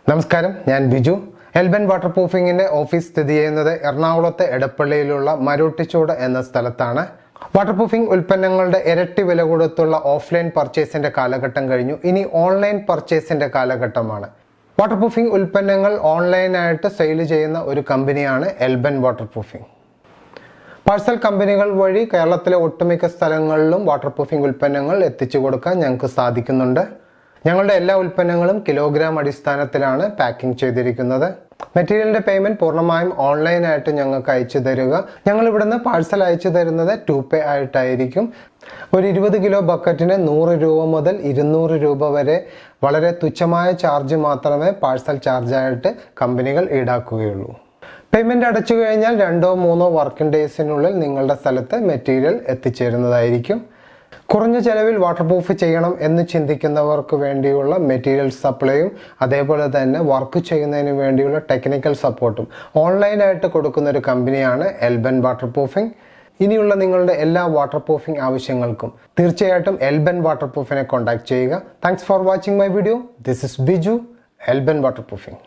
നമസ്കാരം, ഞാൻ Biju. Elban water പ്രൂഫിങ്ങിന്റെ office സ്ഥിതി ചെയ്യുന്നത് എറണാകുളത്തെ എടപ്പള്ളിയിലുള്ള മരോട്ടിച്ചോട് എന്ന സ്ഥലത്താണ്. വാട്ടർ പ്രൂഫിംഗ് ഉൽപ്പന്നങ്ങളുടെ ഇരട്ടി വില കൊടുത്തുള്ള ഓഫ്ലൈൻ പർച്ചേസിന്റെ കാലഘട്ടം കഴിഞ്ഞു. ഇനി ഓൺലൈൻ പർച്ചേസിന്റെ കാലഘട്ടമാണ്. വാട്ടർ പ്രൂഫിംഗ് ഉൽപ്പന്നങ്ങൾ ഓൺലൈനായിട്ട് സെയിൽ ചെയ്യുന്ന ഒരു കമ്പനിയാണ് എൽബൻ വാട്ടർ പ്രൂഫിംഗ്. പാഴ്സൽ കമ്പനികൾ വഴി കേരളത്തിലെ ഒട്ടുമിക്ക സ്ഥലങ്ങളിലും വാട്ടർ പ്രൂഫിംഗ് ഉൽപ്പന്നങ്ങൾ എത്തിച്ചു കൊടുക്കാൻ ഞങ്ങൾക്ക് സാധിക്കുന്നുണ്ട്. ഞങ്ങളുടെ എല്ലാ ഉൽപ്പന്നങ്ങളും കിലോഗ്രാം അടിസ്ഥാനത്തിലാണ് പാക്കിംഗ് ചെയ്തിരിക്കുന്നത്. മെറ്റീരിയലിന്റെ പേയ്മെന്റ് പൂർണ്ണമായും ഓൺലൈനായിട്ട് ഞങ്ങൾക്ക് അയച്ചു തരിക. ഞങ്ങൾ ഇവിടുന്ന് പാഴ്സൽ അയച്ചു തരുന്നത് 2 ആയിട്ടായിരിക്കും. ഒരു 20 കിലോ ബക്കറ്റിന് 100 രൂപ മുതൽ 200 രൂപ വരെ വളരെ തുച്ഛമായ ചാർജ് മാത്രമേ പാഴ്സൽ ചാർജായിട്ട് കമ്പനികൾ ഈടാക്കുകയുള്ളൂ. പേയ്മെന്റ് അടച്ചു കഴിഞ്ഞാൽ 2-3 വർക്കിംഗ് ഡേയ്സിനുള്ളിൽ നിങ്ങളുടെ സ്ഥലത്ത് മെറ്റീരിയൽ എത്തിച്ചേരുന്നതായിരിക്കും. കുറഞ്ഞ ചെലവിൽ വാട്ടർ പ്രൂഫ് ചെയ്യണം എന്ന് ചിന്തിക്കുന്നവർക്ക് വേണ്ടിയുള്ള മെറ്റീരിയൽ സപ്ലൈയും അതേപോലെ തന്നെ വർക്ക് ചെയ്യുന്നതിന് വേണ്ടിയുള്ള ടെക്നിക്കൽ സപ്പോർട്ടും ഓൺലൈനായിട്ട് കൊടുക്കുന്ന ഒരു കമ്പനിയാണ് എൽബൻ വാട്ടർ പ്രൂഫിംഗ്. ഇനിയുള്ള നിങ്ങളുടെ എല്ലാ വാട്ടർ പ്രൂഫിംഗ് ആവശ്യങ്ങൾക്കും തീർച്ചയായിട്ടും എൽബൻ വാട്ടർ പ്രൂഫിനെ കോൺടാക്ട് ചെയ്യുക. Thanks for watching my video. This is Biju, Elban water proofing.